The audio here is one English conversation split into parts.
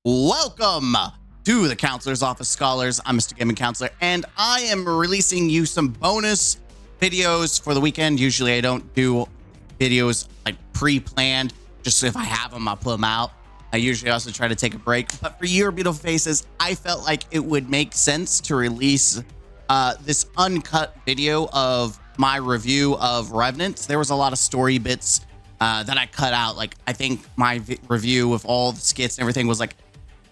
Welcome to the Counselor's Office Scholars. I'm Mr. Gaming Counselor, and I am releasing you some bonus videos for the weekend. Usually I don't do videos like pre-planned, just if I have them, I'll put them out. I usually also try to take a break, but for your beautiful faces, I felt like it would make sense to release this uncut video of my review of Revenant. There was a lot of story bits that I cut out. Like, I think my review with all the skits and everything was like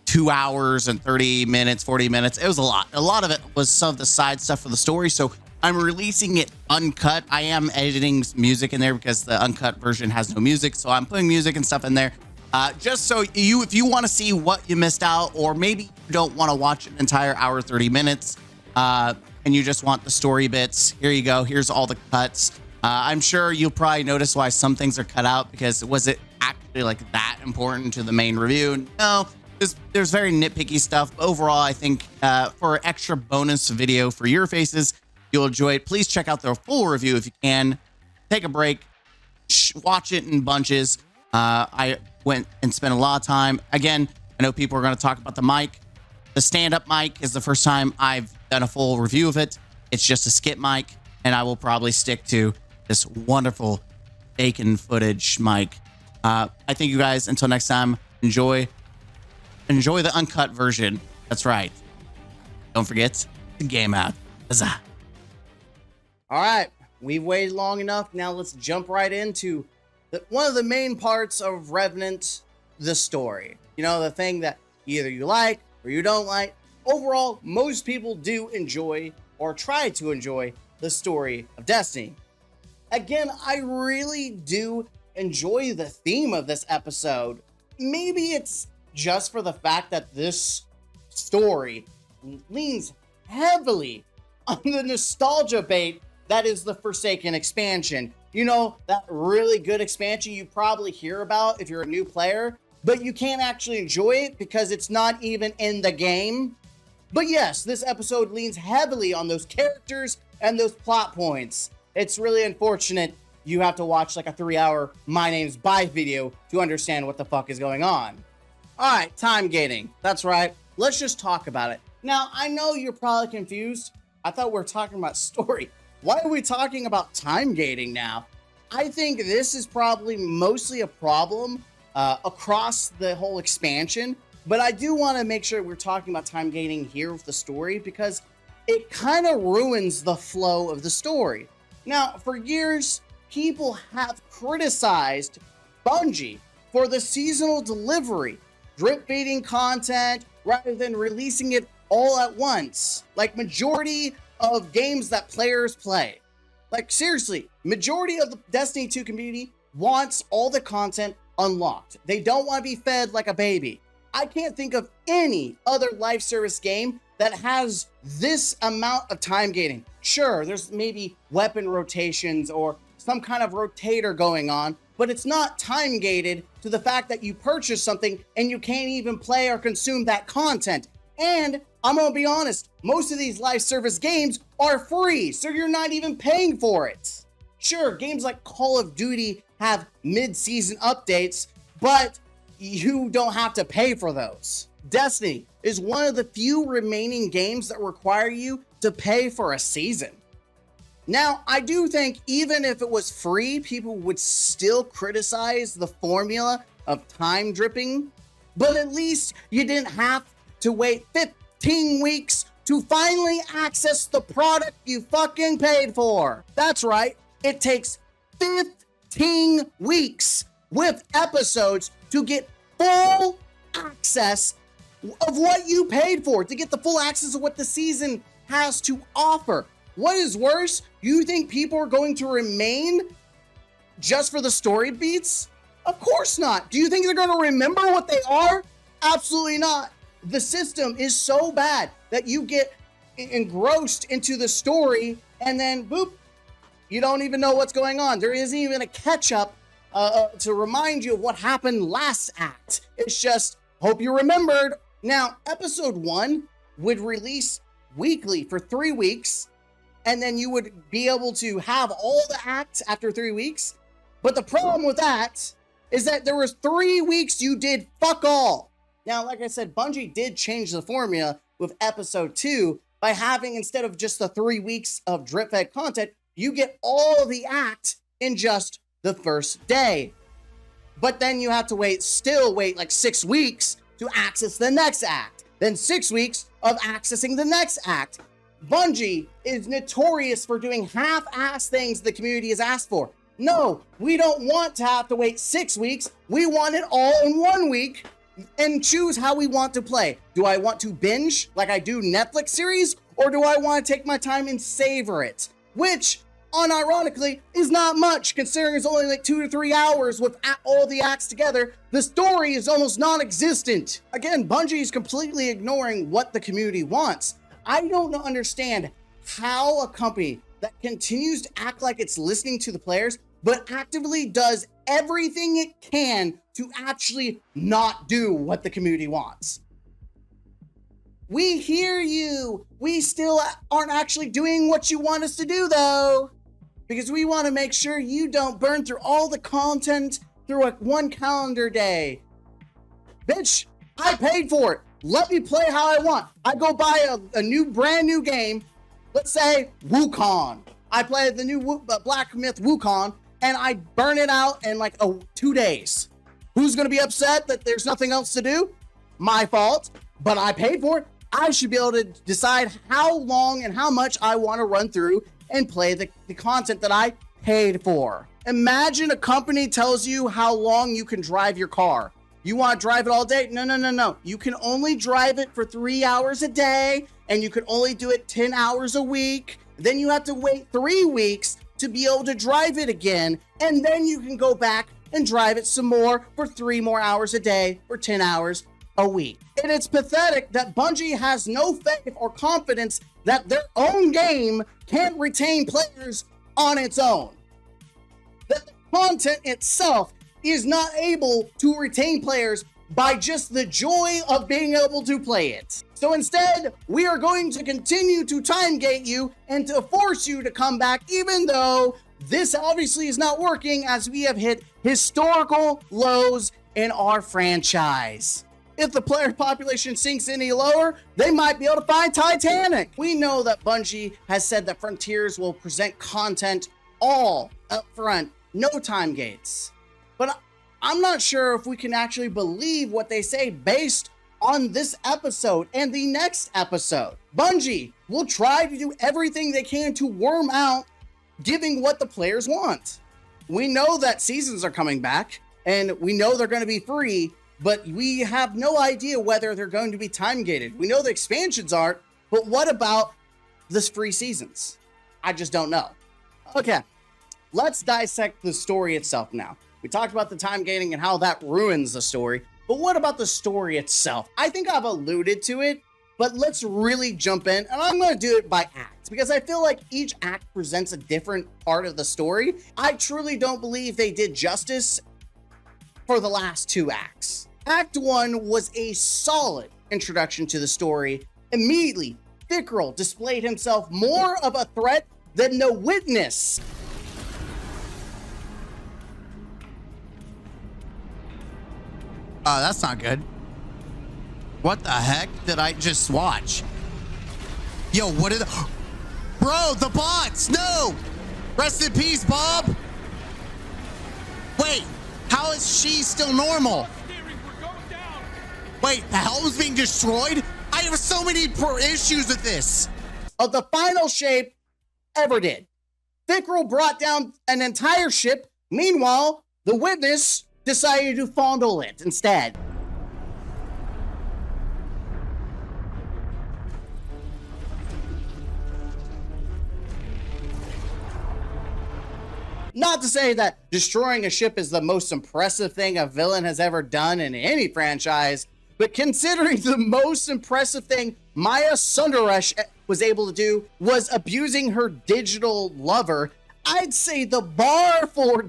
2 hours and 30 minutes, 40 minutes. It was a lot. A lot of it was some of the side stuff for the story. So I'm releasing it uncut. I am editing music in there because the uncut version has no music. So I'm putting music and stuff in there. Just so if you want to see what you missed out, or maybe you don't want to watch an entire hour, 30 minutes, and you just want the story bits, here you go. Here's all the cuts. I'm sure you'll probably notice why some things are cut out, because was it actually like that important to the main review? No. There's very nitpicky stuff. But overall, I think for an extra bonus video for your faces, you'll enjoy it. Please check out the full review if you can. Take a break, watch it in bunches. I went and spent a lot of time. Again, I know people are going to talk about the mic. The stand-up mic is the first time I've done a full review of it. It's just a skit mic, and I will probably stick to this wonderful bacon footage mic. I thank you guys. Until next time, enjoy the uncut version. That's right. Don't forget to game out. Huzzah. All right, we've waited long enough. Now let's jump right into one of the main parts of Revenant, the story. You know, the thing that either you like or you don't like. Overall, most people do enjoy or try to enjoy the story of Destiny. Again, I really do enjoy the theme of this episode. Maybe it's just for the fact that this story leans heavily on the nostalgia bait that is the Forsaken expansion. You know, that really good expansion you probably hear about if you're a new player, but you can't actually enjoy it because it's not even in the game. But yes, this episode leans heavily on those characters and those plot points. It's really unfortunate you have to watch like a 3-hour My Name's Bye video to understand what the fuck is going on. All right, time gating. That's right. Let's just talk about it. Now, I know you're probably confused. I thought we were talking about story. Why are we talking about time gating now? I think this is probably mostly a problem across the whole expansion, but I do want to make sure we're talking about time gating here with the story because it kind of ruins the flow of the story. Now, for years, people have criticized Bungie for the seasonal delivery, drip feeding content rather than releasing it all at once, like majority of games that players play. Like, seriously, majority of the Destiny 2 community wants all the content unlocked. They don't want to be fed like a baby. I can't think of any other live service game that has this amount of time gating. Sure, there's maybe weapon rotations or some kind of rotator going on, but it's not time gated to the fact that you purchase something and you can't even play or consume that content. And I'm gonna be honest, most of these live service games are free, so you're not even paying for it. Sure, games like Call of Duty have mid-season updates, but you don't have to pay for those. Destiny is one of the few remaining games that require you to pay for a season. Now, I do think even if it was free, people would still criticize the formula of time dripping, but at least you didn't have to wait 15 weeks to finally access the product you fucking paid for. That's right, it takes 15 weeks with episodes to get full access of what you paid for, to get the full access of what the season has to offer. What is worse, you think people are going to remain just for the story beats? Of course not. Do you think they're going to remember what they are? Absolutely not. The system is so bad that you get engrossed into the story and then boop, you don't even know what's going on. There isn't even a catch up to remind you of what happened last act. It's just, hope you remembered. Now, episode 1 would release weekly for 3 weeks, and then you would be able to have all the acts after 3 weeks. But the problem with that is that there was 3 weeks you did fuck all. Now, like I said, Bungie did change the formula with episode 2 by having, instead of just the 3 weeks of drip-fed content, you get all the act in just the first day. But then you have to still wait like 6 weeks to access the next act. Then 6 weeks of accessing the next act. Bungie is notorious for doing half-ass things the community has asked for. No, we don't want to have to wait 6 weeks. We want it all in 1 week and choose how we want to play. Do I want to binge like I do Netflix series, or do I want to take my time and savor it? Which, unironically, is not much, considering it's only like 2 to 3 hours with all the acts together. The story is almost non-existent. Again, Bungie is completely ignoring what the community wants. I don't understand how a company that continues to act like it's listening to the players, but actively does everything it can to actually not do what the community wants. We hear you. We still aren't actually doing what you want us to do, though, because we want to make sure you don't burn through all the content through one calendar day. Bitch, I paid for it. Let me play how I want. I go buy a brand new game. Let's say Wukong. I play the new Black Myth Wukong, and I burn it out in like 2 days. Who's going to be upset that there's nothing else to do? My fault, but I paid for it. I should be able to decide how long and how much I want to run through and play the content that I paid for. Imagine a company tells you how long you can drive your car. You want to drive it all day? No. You can only drive it for 3 hours a day, and you can only do it 10 hours a week. Then you have to wait 3 weeks to be able to drive it again, and then you can go back and drive it some more for 3 more hours a day for 10 hours a week. And it's pathetic that Bungie has no faith or confidence that their own game can't retain players on its own. That the content itself is not able to retain players by just the joy of being able to play it. So instead, we are going to continue to time gate you and to force you to come back, even though this obviously is not working, as we have hit historical lows in our franchise. If the player population sinks any lower, they might be able to find Titanic. We know that Bungie has said that Frontiers will present content all up front, no time gates. But I'm not sure if we can actually believe what they say based on this episode and the next episode. Bungie will try to do everything they can to worm out giving what the players want. We know that seasons are coming back, and we know they're going to be free, but we have no idea whether they're going to be time gated. We know the expansions aren't, but what about this free seasons? I just don't know. Okay, let's dissect the story itself now. We talked about the time gating and how that ruins the story, but what about the story itself? I think I've alluded to it, but let's really jump in, and I'm going to do it by act, because I feel like each act presents a different part of the story. I truly don't believe they did justice for the last 2 acts. Act 1 was a solid introduction to the story. Immediately, Thickrell displayed himself more of a threat than the Witness. That's not good. What the heck did I just watch? Yo, what are the... Bro, the bots! No! Rest in peace, Bob! Wait, how is she still normal? Wait, the helm's being destroyed? I have so many issues with this. Of the final shape ever did. Thickrell brought down an entire ship. Meanwhile, the Witness decided to fondle it instead. Not to say that destroying a ship is the most impressive thing a villain has ever done in any franchise, but considering the most impressive thing Maya Sundaresh was able to do was abusing her digital lover, I'd say the bar for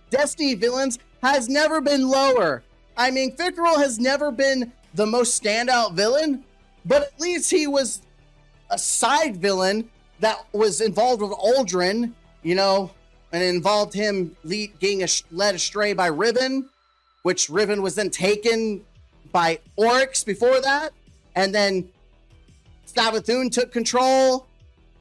Destiny villains has never been lower. I mean, Thickrell has never been the most standout villain, but at least he was a side villain that was involved with Aldrin, you know, and it involved him getting led astray by Riven, which Riven was then taken by Oryx before that, and then Savathun took control.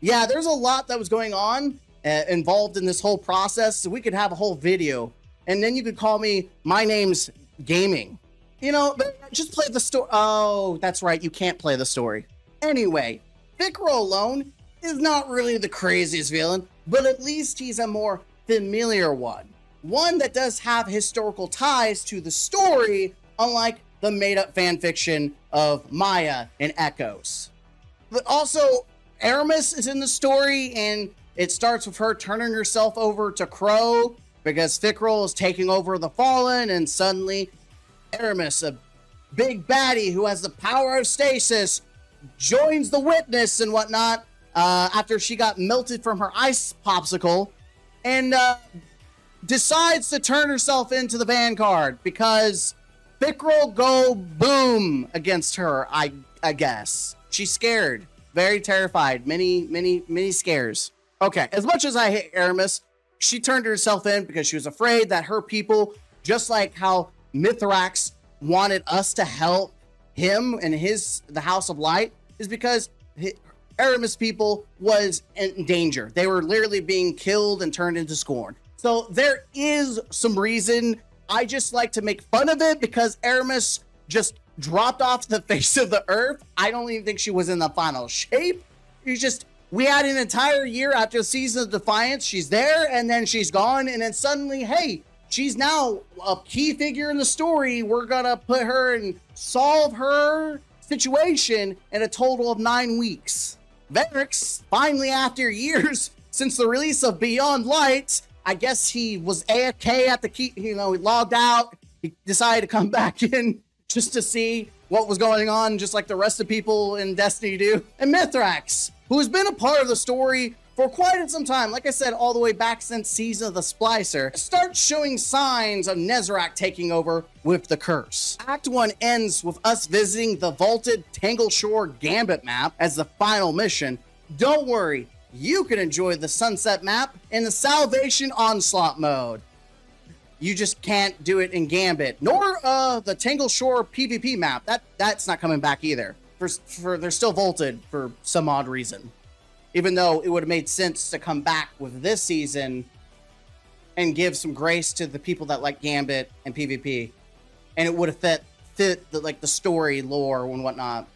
Yeah, there's a lot that was going on involved in this whole process, so we could have a whole video, and then you could call me My Name's Gaming. You know, just play the story. Oh, that's right, you can't play the story. Anyway, Ficro alone is not really the craziest villain, but at least he's a more familiar one. One that does have historical ties to the story, unlike the made-up fanfiction of Maya and Echoes. But also, Aramis is in the story, and it starts with her turning herself over to Crow because Fickrell is taking over the Fallen, and suddenly Aramis, a big baddie who has the power of stasis, joins the witness and whatnot after she got melted from her ice popsicle, and decides to turn herself into the Vanguard because Fickrell go boom against her, I guess. She's scared. Very terrified. Many scares. Okay, as much as I hate Aramis, she turned herself in because she was afraid that her people, just like how Mithrax wanted us to help him and the House of Light, is because Aramis people was in danger. They were literally being killed and turned into scorn. So there is some reason. I just like to make fun of it because Aramis just dropped off the face of the earth. I don't even think she was in the final shape. We had an entire year after the Season of Defiance. She's there and then she's gone. And then suddenly, hey, she's now a key figure in the story. We're gonna put her and solve her situation in a total of 9 weeks. Vetrix, finally after years since the release of Beyond Light, I guess he was AFK at the key, he logged out. He decided to come back in just to see what was going on, just like the rest of people in Destiny do. And Mithrax, who has been a part of the story for quite some time, like I said, all the way back since Season of the Splicer, starts showing signs of Nezarec taking over with the curse. Act 1 ends with us visiting the vaulted Tangleshore Gambit map as the final mission. Don't worry, you can enjoy the Sunset map in the Salvation Onslaught mode. You just can't do it in Gambit, nor the Tangleshore PvP map. That's not coming back either. They're still vaulted for some odd reason. Even though it would have made sense to come back with this season and give some grace to the people that like Gambit and PvP, and it would have fit the story lore and whatnot.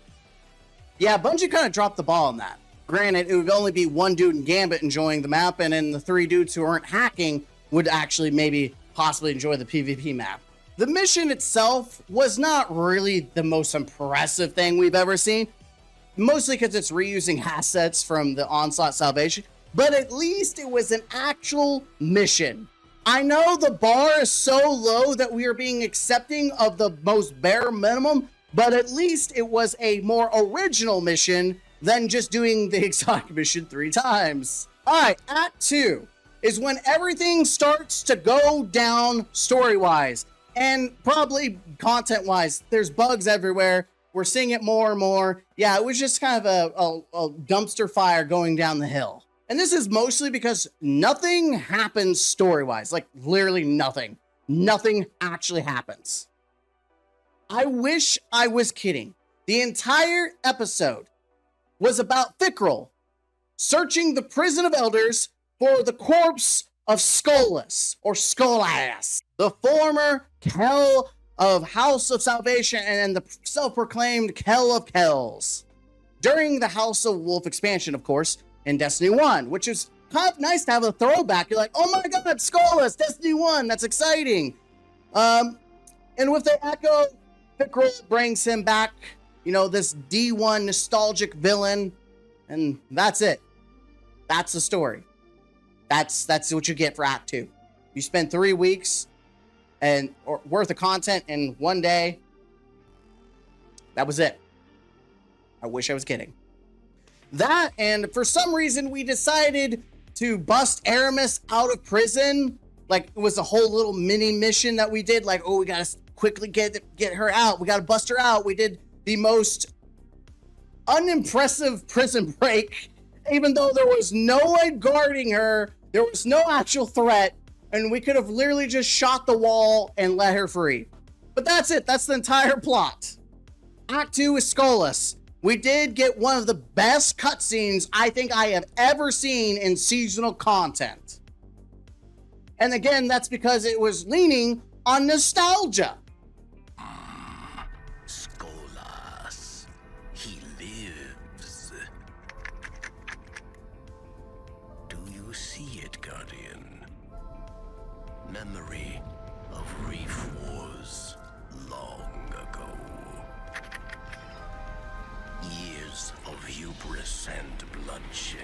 Yeah, Bungie kind of dropped the ball on that. Granted, it would only be one dude in Gambit enjoying the map, and then the 3 dudes who aren't hacking would actually maybe possibly enjoy the PvP map. The mission itself was not really the most impressive thing we've ever seen, mostly because it's reusing assets from the Onslaught Salvation, but at least it was an actual mission. I know the bar is so low that we are being accepting of the most bare minimum, but at least it was a more original mission than just doing the exotic mission 3 times. All right, Act 2 is when everything starts to go down story-wise and probably content-wise. There's bugs everywhere. We're seeing it more and more. Yeah, it was just kind of a dumpster fire going down the hill. And this is mostly because nothing happens story-wise. Like, literally nothing. Nothing actually happens. I wish I was kidding. The entire episode was about Fickrell searching the prison of elders for the corpse of Skolas, or Skolass, the former Kell of House of Salvation and the self-proclaimed Kell of Kells. During the House of Wolf expansion, of course, in Destiny 1, which is kind of nice to have a throwback. You're like, oh my god, Skolas, Destiny 1, that's exciting. And with the Echo, Fickrell brings him back, this D1 nostalgic villain, and that's it. That's the story. That's what you get for Act 2. You spend 3 weeks or worth of content in 1 day. That was it. I wish I was kidding. That, and for some reason we decided to bust Aramis out of prison. Like, it was a whole little mini mission that we did. Like, oh, we gotta quickly get her out. We gotta bust her out. We did the most unimpressive prison break, even though there was no one guarding her. There was no actual threat, and we could have literally just shot the wall and let her free. But that's it. That's the entire plot. Act 2 is Skullus. We did get one of the best cutscenes I think I have ever seen in seasonal content. And again, that's because it was leaning on nostalgia. Skolas, he lives. Do you see it, Guardian? Memory of Reef Wars long ago. Years of hubris and bloodshed.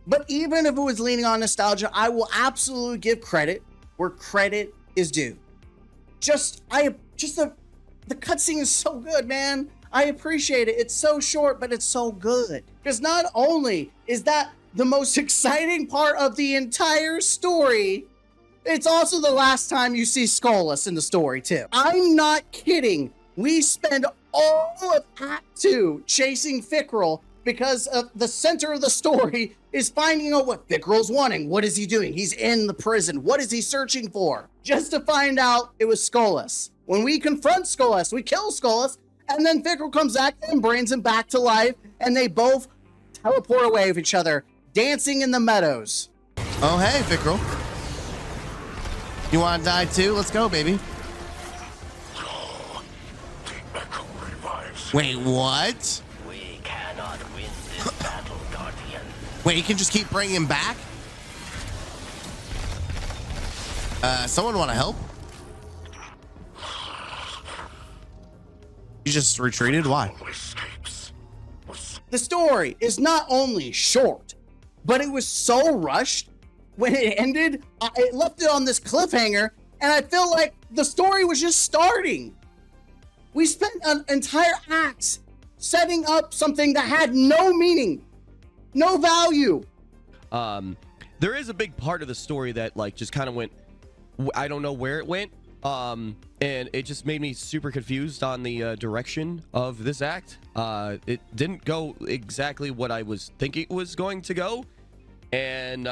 But even if it was leaning on nostalgia, I will absolutely give credit where credit is due. The cutscene is so good, man. I appreciate it. It's so short, but it's so good. Because not only is that the most exciting part of the entire story, it's also the last time you see Skullus in the story, too. I'm not kidding. We spend all of Act 2 chasing Fickrel because of the center of the story is finding out what Fickrel's wanting. What is he doing? He's in the prison. What is he searching for? Just to find out it was Skullus. When we confront Skullus, we kill Skullus, and then Fickrel comes back and brings him back to life, and they both teleport away with each other, dancing in the meadows. Oh, hey, Fickrel. You want to die too? Let's go, baby. Wait, what? We cannot win this battle, Guardian. Wait, you can just keep bringing him back? Someone want to help? You just retreated? Why? The story is not only short, but it was so rushed. When it ended, it left it on this cliffhanger, and I feel like the story was just starting. We spent an entire act setting up something that had no meaning, no value. There is a big part of the story that like just kind of went, I don't know where it went. And it just made me super confused on the direction of this act. It didn't go exactly what I was thinking it was going to go. And,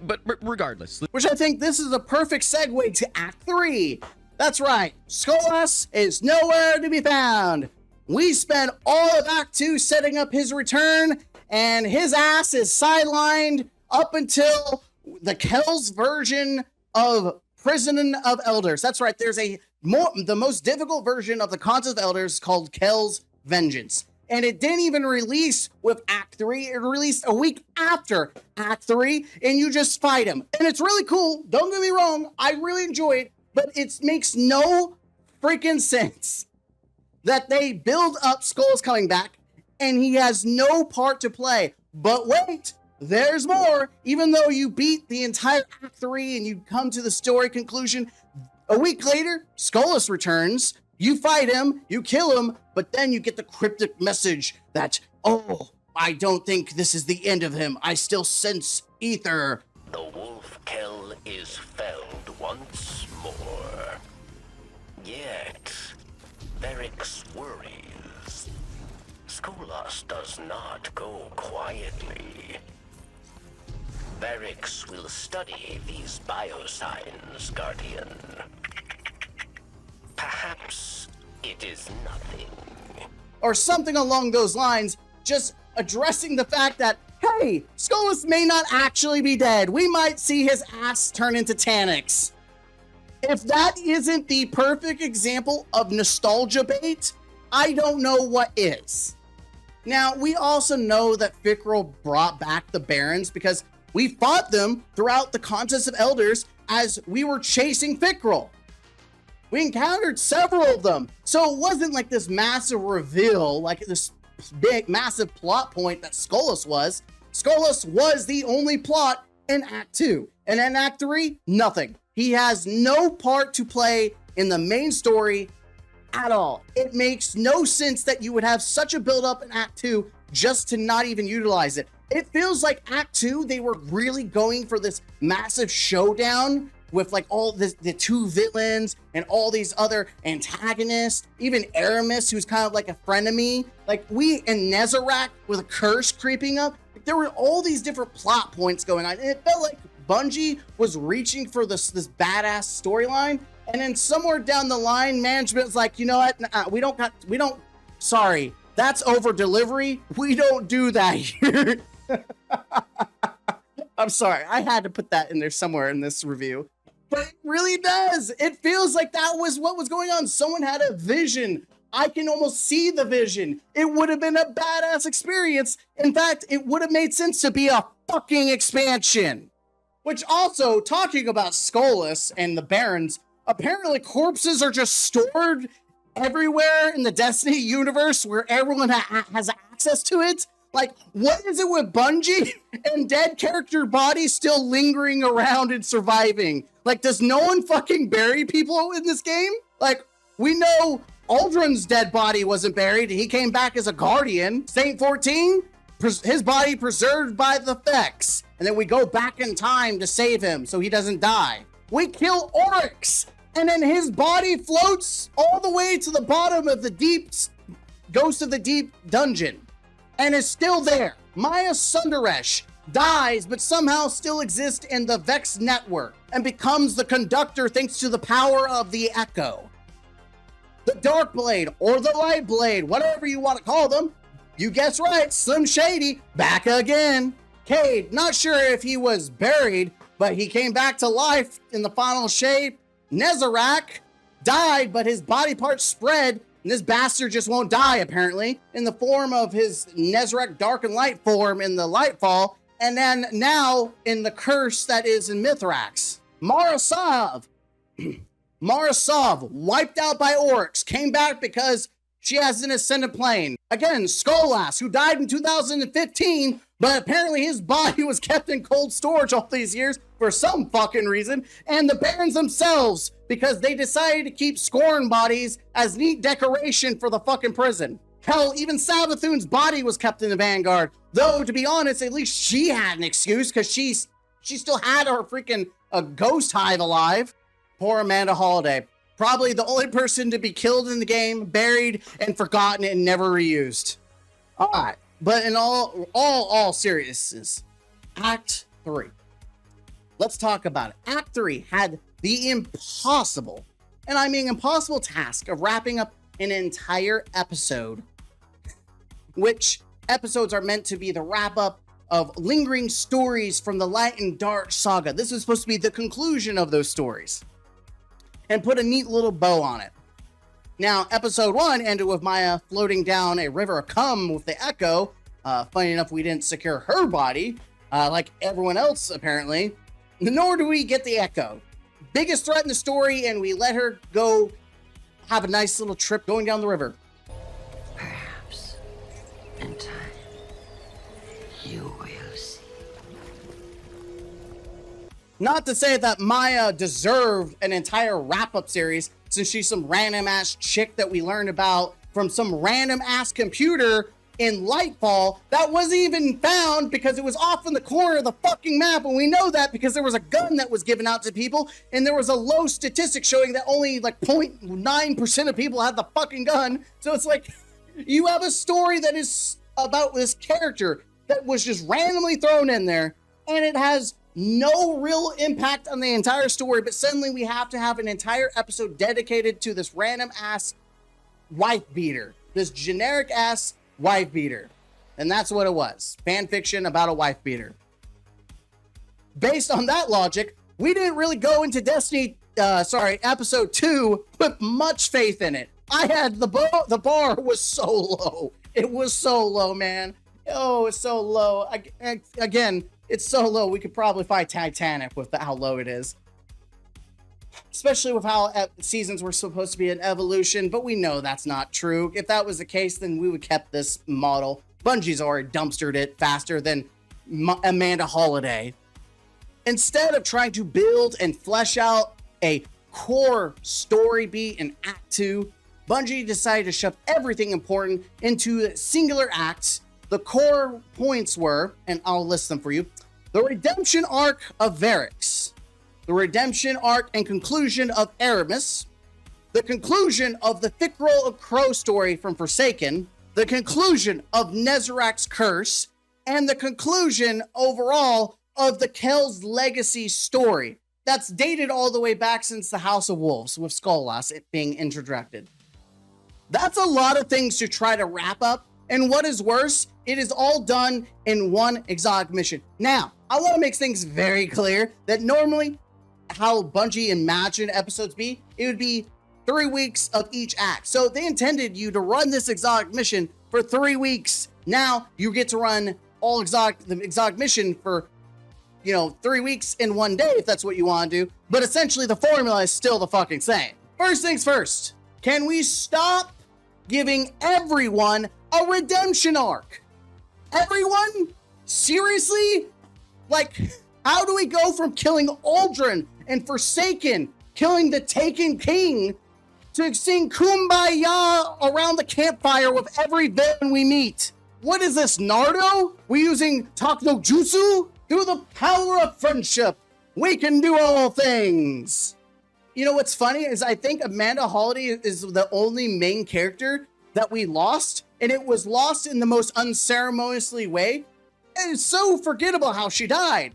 but regardless. Which I think this is a perfect segue to Act 3. That's right, Skullus is nowhere to be found. We spent all of Act 2 setting up his return, and his ass is sidelined up until the Kells version of Prison of Elders. That's right, there's the most difficult version of the Contest of Elders called Kells Vengeance. And it didn't even release with Act 3. It released a week after Act 3, and you just fight him. And it's really cool. Don't get me wrong. I really enjoy it, but it makes no freaking sense that they build up Skull's coming back, and he has no part to play. But wait, there's more. Even though you beat the entire Act 3 and you come to the story conclusion, a week later, Skullus returns. You fight him, you kill him, but then you get the cryptic message that, oh, I don't think this is the end of him. I still sense ether. The wolf kill is felled once more. Yet, Varix worries. Skolas does not go quietly. Varix will study these biosigns, Guardian. Perhaps it is nothing. Or something along those lines, just addressing the fact that, hey, Skullus may not actually be dead. We might see his ass turn into Tannix. If that isn't the perfect example of nostalgia bait, I don't know what is. Now, we also know that Fickrel brought back the Barons because we fought them throughout the Contest of Elders as we were chasing Fickrel. We encountered several of them, so it wasn't like this massive reveal, like this big, massive plot point that Skullus was. Skullus was the only plot in Act 2, and in Act 3, nothing. He has no part to play in the main story at all. It makes no sense that you would have such a build-up in Act 2 just to not even utilize it. It feels like Act 2, they were really going for this massive showdown with like all the two villains and all these other antagonists, even Aramis, who's kind of like a frenemy. Like and Nezarec with a curse creeping up. Like, there were all these different plot points going on, and it felt like Bungie was reaching for this badass storyline, and then somewhere down the line, management was like, you know what? Sorry, that's over delivery. We don't do that here. I'm sorry, I had to put that in there somewhere in this review. But it really does. It feels like that was what was going on. Someone had a vision. I can almost see the vision. It would have been a badass experience. In fact, it would have made sense to be a fucking expansion. Which also, talking about Skolas and the Barons, apparently corpses are just stored everywhere in the Destiny universe where everyone has access to it. Like, what is it with Bungie and dead character bodies still lingering around and surviving? Like, does no one fucking bury people in this game? Like, we know Aldrin's dead body wasn't buried. He came back as a guardian. Saint 14, his body preserved by the Vex. And then we go back in time to save him so he doesn't die. We kill Oryx, and then his body floats all the way to the bottom of the deep, Ghost of the Deep dungeon, and is still there. Maya Sundaresh dies, but somehow still exists in the Vex network and becomes the conductor thanks to the power of the Echo. The Dark Blade, or the Light Blade, whatever you want to call them, you guess right, Slim Shady, back again. Cade, not sure if he was buried, but he came back to life in the final shape. Nezarec died, but his body parts spread, and this bastard just won't die, apparently, in the form of his Nezarec Dark and Light form in the Lightfall, and then now in the curse that is in Mithrax. Marasov, wiped out by Oryx, came back because she has an ascendant plane. Again, Skolas, who died in 2015, but apparently his body was kept in cold storage all these years for some fucking reason. And the Barons themselves, because they decided to keep Scorn bodies as neat decoration for the fucking prison. Hell, even Savathun's body was kept in the Vanguard. Though, to be honest, at least she had an excuse, because she still had her freaking ghost hive alive. Poor Amanda Holiday. Probably the only person to be killed in the game, buried, and forgotten and never reused. Alright, but in all seriousness, Act 3. Let's talk about it. Act 3 had the impossible, and I mean impossible task of wrapping up an entire episode, which episodes are meant to be the wrap-up of lingering stories from the Light and Dark saga. This is supposed to be the conclusion of those stories, and put a neat little bow on it. Now, episode 1 ended with Maya floating down a river of cum with the Echo. Funny enough, we didn't secure her body, like everyone else, apparently. Nor do we get the Echo. Biggest threat in the story, and we let her go have a nice little trip going down the river. Perhaps, in time, you will see. Not to say that Maya deserved an entire wrap-up series, since she's some random-ass chick that we learned about from some random-ass computer in Lightfall that wasn't even found because it was off in the corner of the fucking map, and we know that because there was a gun that was given out to people, and there was a low statistic showing that only like 0.9% of people had the fucking gun. So it's like, you have a story that is about this character that was just randomly thrown in there, and it has no real impact on the entire story, but suddenly we have to have an entire episode dedicated to this random ass wife beater, this generic ass wife beater. And that's what it was. Fan fiction about a wife beater. Based on that logic, we didn't really go into Destiny, episode 2 with much faith in it. I had the bar was so low. It was so low, man. Oh, it's so low. Again, it's so low, we could probably fight Titanic with how low it is. Especially with how seasons were supposed to be an evolution, but we know that's not true. If that was the case, then we would have kept this model. Bungie's already dumpstered it faster than Amanda Holiday. Instead of trying to build and flesh out a core story beat in Act 2, Bungie decided to shove everything important into singular acts. The core points were, and I'll list them for you, the redemption arc of Varix, the redemption arc and conclusion of Aramis, the conclusion of the Fickrel of Crow story from Forsaken, the conclusion of Nezarec's curse, and the conclusion overall of the Kel's legacy story that's dated all the way back since the House of Wolves with Skullglass being introduced. That's a lot of things to try to wrap up, and what is worse, it is all done in one exotic mission. Now, I want to make things very clear that normally how Bungie imagined episodes be, it would be 3 weeks of each act. So they intended you to run this exotic mission for 3 weeks. Now you get to run the exotic mission for 3 weeks in 1 day if that's what you want to do. But essentially the formula is still the fucking same. First things first, can we stop giving everyone a redemption arc? Everyone? Seriously? Like, how do we go from killing Aldrin and Forsaken, killing the Taken King, to sing Kumbaya around the campfire with every villain we meet? What is this, Naruto? We using Takno Jutsu? Through the power of friendship, we can do all things. You know what's funny is I think Amanda Holiday is the only main character that we lost, and it was lost in the most unceremoniously way. And it's so forgettable how she died.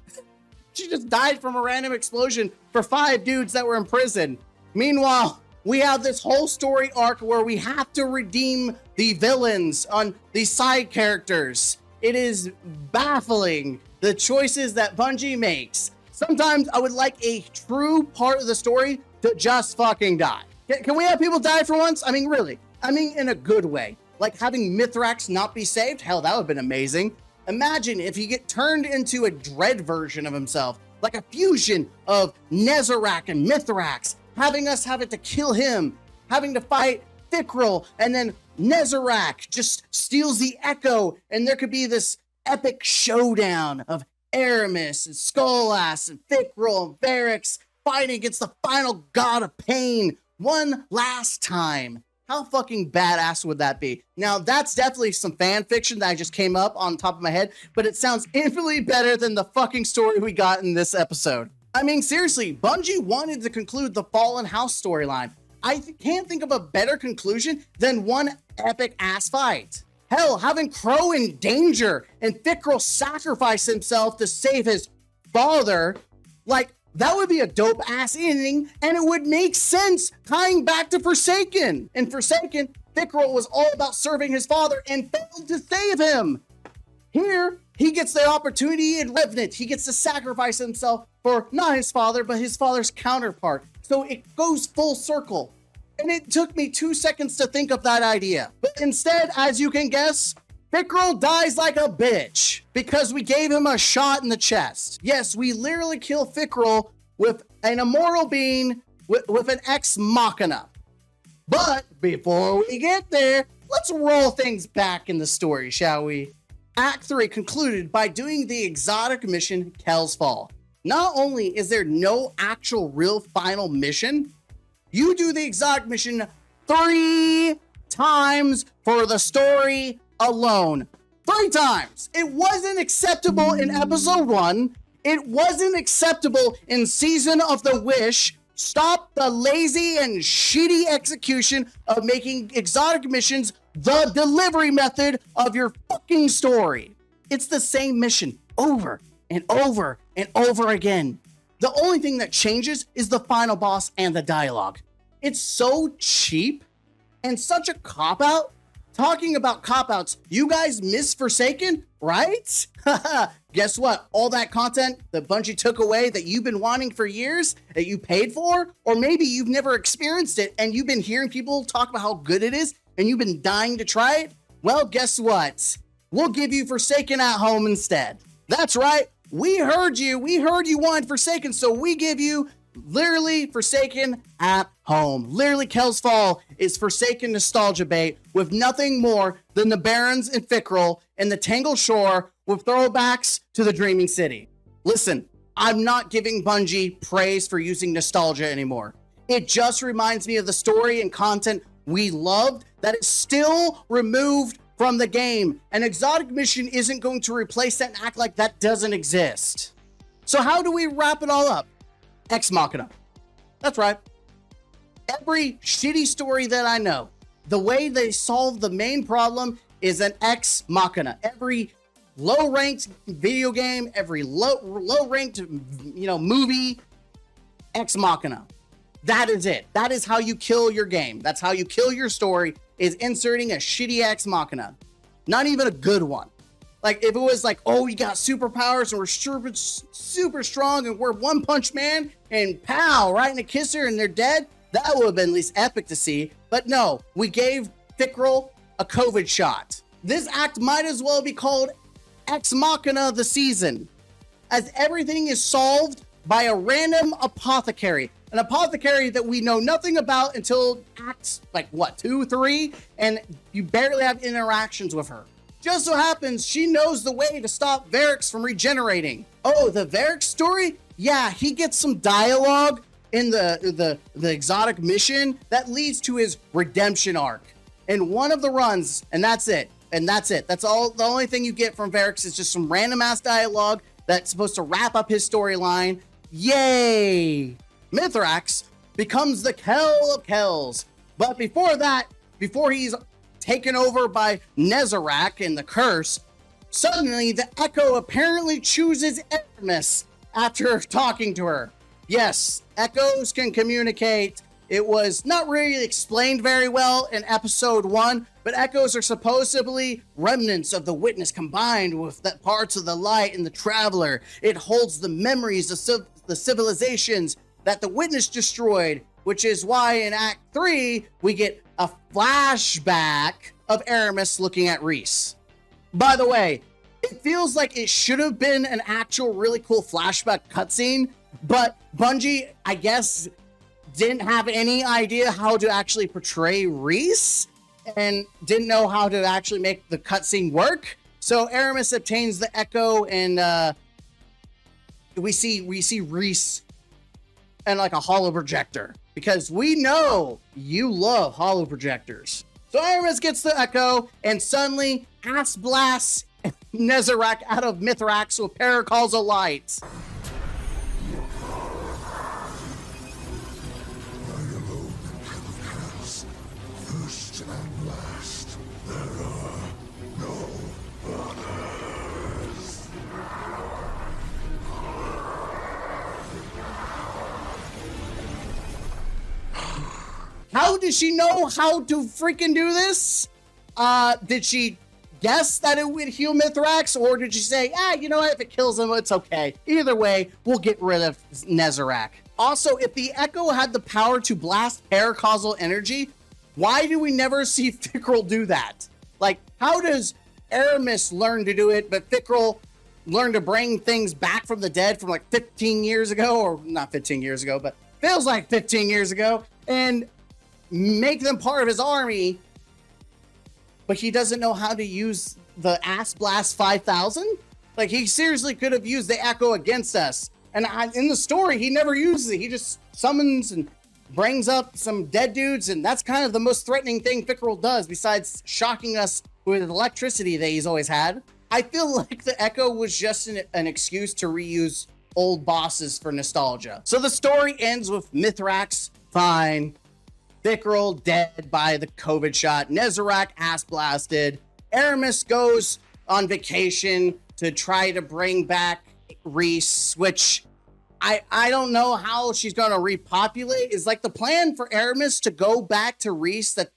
She just died from a random explosion for 5 dudes that were in prison. Meanwhile, we have this whole story arc where we have to redeem the villains on the side characters. It is baffling, the choices that Bungie makes. Sometimes I would like a true part of the story to just fucking die. Can we have people die for once? I mean, really. I mean, in a good way. Like having Mithrax not be saved? Hell, that would have been amazing. Imagine if he get turned into a Dread version of himself, like a fusion of Nezarec and Mithrax, having us have it to kill him, having to fight Thickrel, and then Nezarec just steals the Echo, and there could be this epic showdown of Aramis and Skullass and Thickrel and Varix fighting against the final god of pain one last time. How fucking badass would that be? Now, that's definitely some fan fiction that I just came up on top of my head, but it sounds infinitely better than the fucking story we got in this episode. I mean, seriously, Bungie wanted to conclude the Fallen House storyline. I can't think of a better conclusion than one epic ass fight. Hell, having Crow in danger and Thickrel sacrifice himself to save his father, like, that would be a dope ass ending, and it would make sense tying back to Forsaken. In Forsaken, Thickrel was all about serving his father and failed to save him. Here, he gets the opportunity in Revenant. He gets to sacrifice himself for not his father, but his father's counterpart. So it goes full circle. And it took me 2 seconds to think of that idea. But instead, as you can guess, Thickrel dies like a bitch because we gave him a shot in the chest. Yes, we literally kill Thickrel with an immoral being with an ex machina. But before we get there, let's roll things back in the story, shall we? Act 3 concluded by doing the exotic mission Kel's Fall. Not only is there no actual real final mission, you do the exotic mission 3 times for the story alone. 3 times. It wasn't acceptable in episode 1. It wasn't acceptable in Season of the Wish. Stop the lazy and shitty execution of making exotic missions the delivery method of your fucking story. It's the same mission over and over and over again. The only thing that changes is the final boss and the dialogue. It's so cheap and such a cop-out. Talking about cop-outs, you guys miss Forsaken, right? Guess what? All that content that Bungie took away that you've been wanting for years, that you paid for, or maybe you've never experienced it and you've been hearing people talk about how good it is and you've been dying to try it? Well, guess what? We'll give you Forsaken at home instead. That's right. We heard you. We heard you wanted Forsaken, so we give you literally Forsaken at home. Literally, Kel's Fall is Forsaken nostalgia bait with nothing more than the Barons and Thickrel and the Tangled Shore with throwbacks to the Dreaming City. Listen, I'm not giving Bungie praise for using nostalgia anymore. It just reminds me of the story and content we loved that is still removed from the game. An exotic mission isn't going to replace that and act like that doesn't exist. So how do we wrap it all up? Ex Machina. That's right. Every shitty story that I know, the way they solve the main problem is an Ex Machina. Every low ranked video game, every low ranked, movie, Ex Machina. That is it. That is how you kill your game. That's how you kill your story, is inserting a shitty Ex Machina. Not even a good one. Like, if it was like, oh, we got superpowers and we're super strong and we're One Punch Man and pow, right in a kisser and they're dead, that would have been at least epic to see. But no, we gave Fickrel a COVID shot. This act might as well be called Ex Machina the season, as everything is solved by a random apothecary. An apothecary that we know nothing about until acts like what, 2, 3, and you barely have interactions with her. Just so happens she knows the way to stop Varix from regenerating. Oh, the Varix story? Yeah, he gets some dialogue in the exotic mission that leads to his redemption arc in one of the runs, and that's it. That's all. The only thing you get from Varix is just some random ass dialogue that's supposed to wrap up his storyline. Yay! Mithrax becomes the Kell of Kells. But before that, before he's taken over by Nezarec and the curse, suddenly the Echo apparently chooses Aramis after talking to her. Yes, Echoes can communicate. It was not really explained very well in episode 1, but Echoes are supposedly remnants of the Witness combined with the parts of the Light and the Traveler. It holds the memories of the civilizations that the Witness destroyed, which is why in Act 3, we get a flashback of Aramis looking at Reese. By the way, it feels like it should have been an actual really cool flashback cutscene, but Bungie, I guess, didn't have any idea how to actually portray Reese and didn't know how to actually make the cutscene work. So Aramis obtains the Echo, and we see Reese and like a holo projector, because we know you love holo projectors. So Aramis gets the Echo and suddenly ass blasts Nezarec out of Mithrax with Paracausal lights. First and last, there are no others. How did she know how to freaking do this? Did she guess that it would heal Mithrax, or did she say, you know what, if it kills him, it's okay. Either way, we'll get rid of Nezarec. Also, if the Echo had the power to blast paracausal energy, why do we never see Fickrel do that? Like, how does Aramis learn to do it, but Fickrel learn to bring things back from the dead from like 15 years ago, or not 15 years ago, but feels like 15 years ago, and make them part of his army, but he doesn't know how to use the Ass Blast 5000? Like, he seriously could have used the Echo against us. And in the story, he never uses it. He just summons and brings up some dead dudes, and that's kind of the most threatening thing Fickrel does, besides shocking us with electricity that he's always had. I feel like the Echo was just an excuse to reuse old bosses for nostalgia. So the story ends with Mithrax fine, Fickrel dead by the COVID shot, Nezarec ass blasted, Aramis goes on vacation to try to bring back Reese, which I don't know how she's gonna repopulate. Is like the plan for Aramis to go back to Reese that,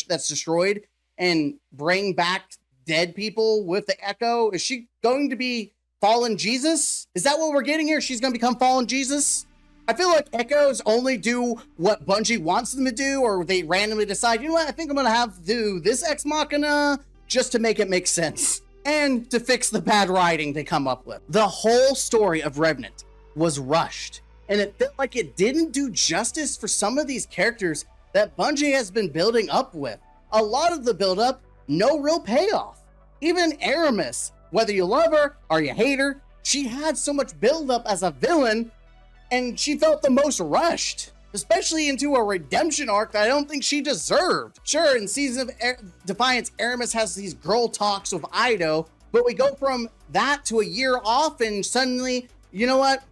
that's destroyed and bring back dead people with the Echo? Is she going to be fallen Jesus? Is that what we're getting here? She's gonna become fallen Jesus? I feel like Echoes only do what Bungie wants them to do, or they randomly decide, you know what, I think I'm gonna do this Ex Machina just to make it make sense, and to fix the bad writing they come up with. The whole story of Revenant was rushed, and it felt like it didn't do justice for some of these characters that Bungie has been building up with. A lot of the build-up, no real payoff. Even Aramis, whether you love her or you hate her, she had so much build-up as a villain, and she felt the most rushed, especially into a redemption arc that I don't think she deserved. Sure, in Season of Defiance, Aramis has these girl talks with Ido, but we go from that to a year off, and suddenly, you know what?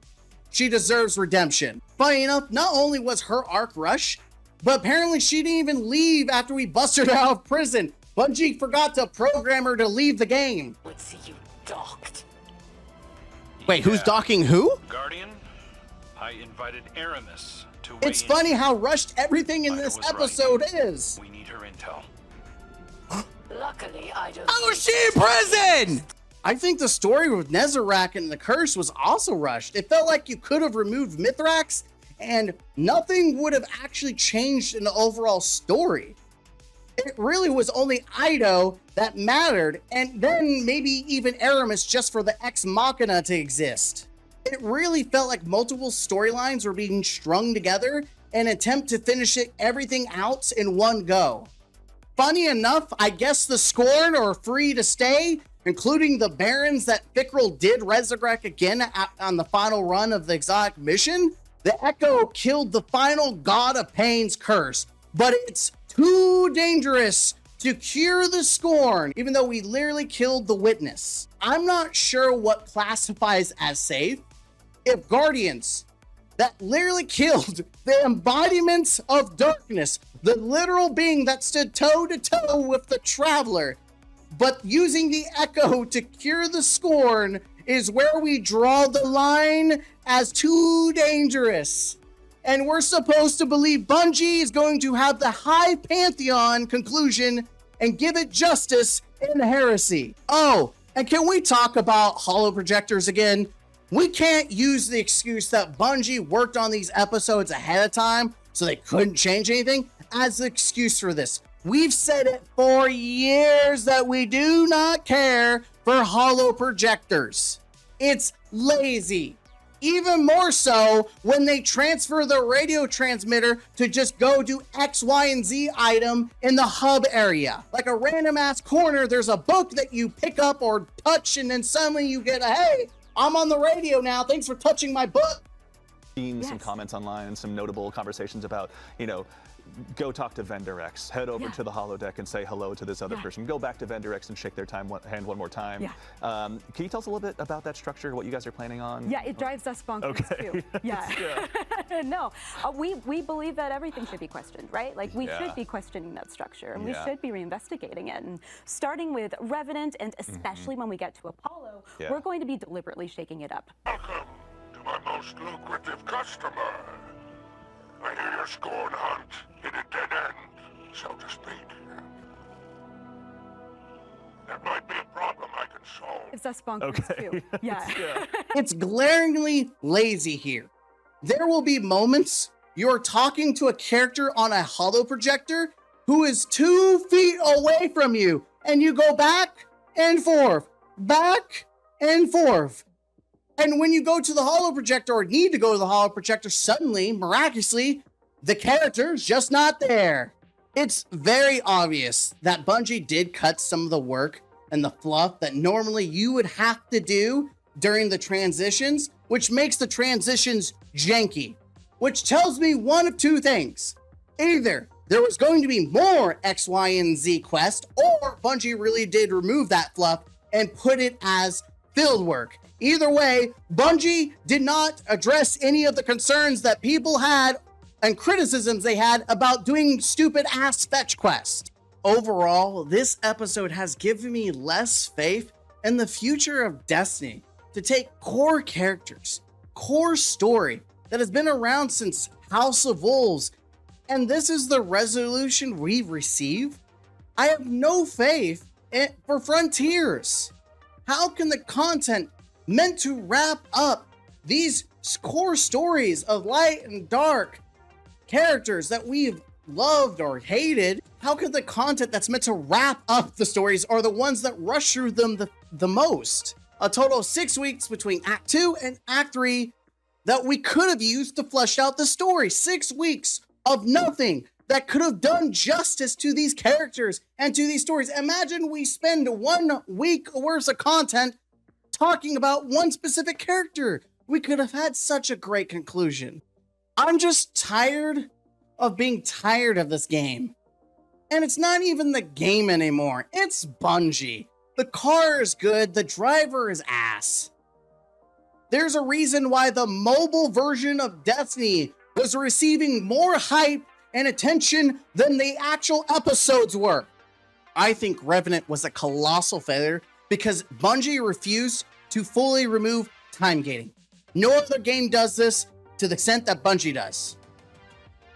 She deserves redemption. Funny enough, not only was her arc rushed, but apparently she didn't even leave after we busted her out of prison. Bungie forgot to program her to leave the game. Would see you docked. Wait, who's docking who? Guardian, I invited Aramis to weigh It's in. funny how rushed everything in Ida this was right. episode is. We need her intel. Luckily, I don't. Oh, she in prison! I think the story with Nezarec and the curse was also rushed. It felt like you could have removed Mithrax and nothing would have actually changed in the overall story. It really was only Ido that mattered, and then maybe even Aramis just for the Ex Machina to exist. It really felt like multiple storylines were being strung together in an attempt to finish everything out in one go. Funny enough, I guess the Scorn are free to stay, including the Barons that Fickrell did resurrect again on the final run of the exotic mission. The Echo killed the final God of Pain's curse, but it's too dangerous to cure the Scorn, even though we literally killed the Witness. I'm not sure what classifies as safe. If Guardians that literally killed the embodiments of darkness, the literal being that stood toe to toe with the Traveler, but using the Echo to cure the Scorn is where we draw the line as too dangerous. And we're supposed to believe Bungie is going to have the high pantheon conclusion and give it justice in heresy. Oh, and can we talk about holo projectors again? We can't use the excuse that Bungie worked on these episodes ahead of time so they couldn't change anything as the excuse for this. We've said it for years that we do not care for holo projectors. It's lazy. Even more so when they transfer the radio transmitter to just go do X, Y, and Z item in the hub area. Like a random ass corner, there's a book that you pick up or touch, and then suddenly you get a, hey, I'm on the radio now. Thanks for touching my book. Seen some comments online and some notable conversations about, you know, go talk to Vendor X, head over to the holodeck and say hello to this other person, go back to Vendor X and shake their hand one more time. Can you tell us a little bit about that structure, what you guys are planning on? Yeah, it drives us bonkers too. Yeah. No, we believe that everything should be questioned, right? Like we should be questioning that structure, and we should be reinvestigating it. And starting with Revenant, and especially when we get to Apollo, we're going to be deliberately shaking it up. Welcome to my most lucrative customer. I hear your Scorn hunt hit a dead end, so to speak. That might be a problem I can solve. It's us bonkers too. Yeah. It's glaringly lazy here. There will be moments you're talking to a character on a holo projector who is 2 feet away from you, and you go back and forth, back and forth. And when you go to the holo projector or need to go to the holo projector, suddenly, miraculously, the character's just not there. It's very obvious that Bungie did cut some of the work and the fluff that normally you would have to do during the transitions, which makes the transitions janky, which tells me one of two things. Either there was going to be more X, Y, and Z quest, or Bungie really did remove that fluff and put it as field work. Either way, Bungie did not address any of the concerns that people had and criticisms they had about doing stupid ass fetch quests. Overall, this episode has given me less faith in the future of Destiny to take core characters, core story that has been around since House of Wolves, and this is the resolution we receive. I have no faith for Frontiers. How can the content meant to wrap up these core stories of light and dark characters that we've loved or hated, how could the content that's meant to wrap up the stories are the ones that rush through them the most? A total of 6 weeks between Act 2 and Act 3 that we could have used to flesh out the story. 6 weeks of nothing that could have done justice to these characters and to these stories. Imagine we spend 1 week worth of content talking about one specific character. We could have had such a great conclusion. I'm just tired of being tired of this game. And it's not even the game anymore. It's Bungie. The car is good. The driver is ass. There's a reason why the mobile version of Destiny was receiving more hype and attention than the actual episodes were. I think Revenant was a colossal failure because Bungie refused to fully remove time gating. No other game does this to the extent that Bungie does.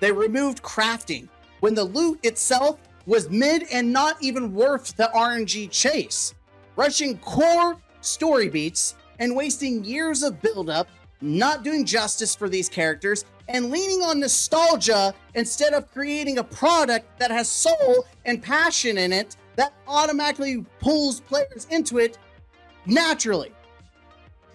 They removed crafting when the loot itself was mid and not even worth the RNG chase, rushing core story beats and wasting years of buildup, not doing justice for these characters, and leaning on nostalgia instead of creating a product that has soul and passion in it that automatically pulls players into it naturally.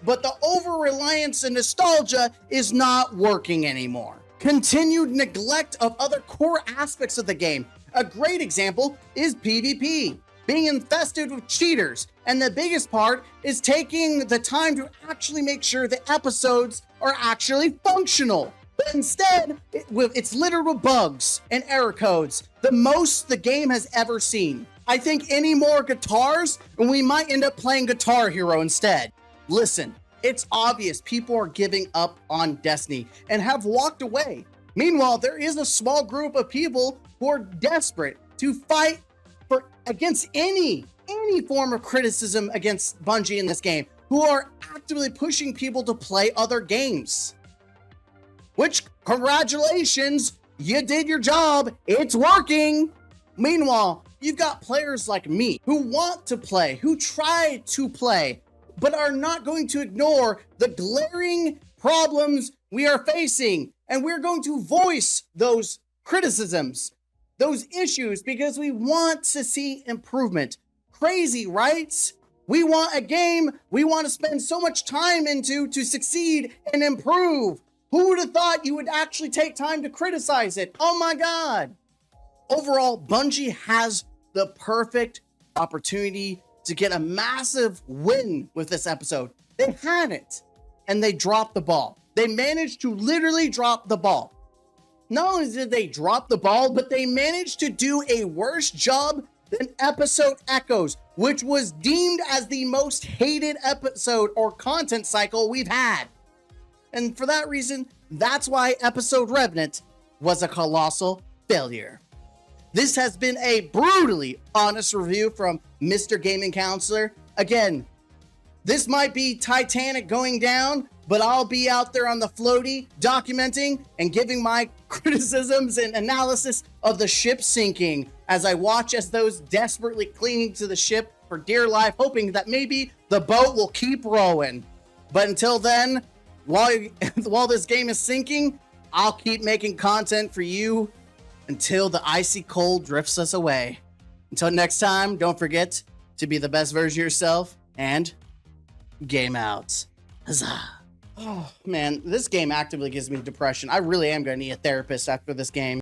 But the over-reliance and nostalgia is not working anymore. Continued neglect of other core aspects of the game. A great example is PvP, being infested with cheaters, and the biggest part is taking the time to actually make sure the episodes are actually functional. But instead, it's littered with bugs and error codes, the most the game has ever seen. I think any more guitars, and we might end up playing Guitar Hero instead. Listen, it's obvious people are giving up on Destiny and have walked away. Meanwhile, there is a small group of people who are desperate to fight against any form of criticism against Bungie in this game, who are actively pushing people to play other games. Which, congratulations, you did your job, it's working. Meanwhile, you've got players like me who want to play, who try to play, but are not going to ignore the glaring problems we are facing. And we're going to voice those criticisms, those issues, because we want to see improvement. Crazy, right? We want a game we want to spend so much time into to succeed and improve. Who would have thought you would actually take time to criticize it? Oh my God. Overall, Bungie has the perfect opportunity to get a massive win with this episode. They had it, and they dropped the ball. They managed to literally drop the ball. Not only did they drop the ball, but they managed to do a worse job than Episode Echoes, which was deemed as the most hated episode or content cycle we've had. And for that reason, that's why Episode Revenant was a colossal failure. This has been a brutally honest review from Mr. Gaming Counselor. Again, this might be Titanic going down, but I'll be out there on the floaty documenting and giving my criticisms and analysis of the ship sinking as I watch as those desperately clinging to the ship for dear life, hoping that maybe the boat will keep rowing. But until then, while this game is sinking, I'll keep making content for you until the icy cold drifts us away. Until next time, don't forget to be the best version of yourself and game out. Huzzah. Oh man, this game actively gives me depression. I really am going to need a therapist after this game.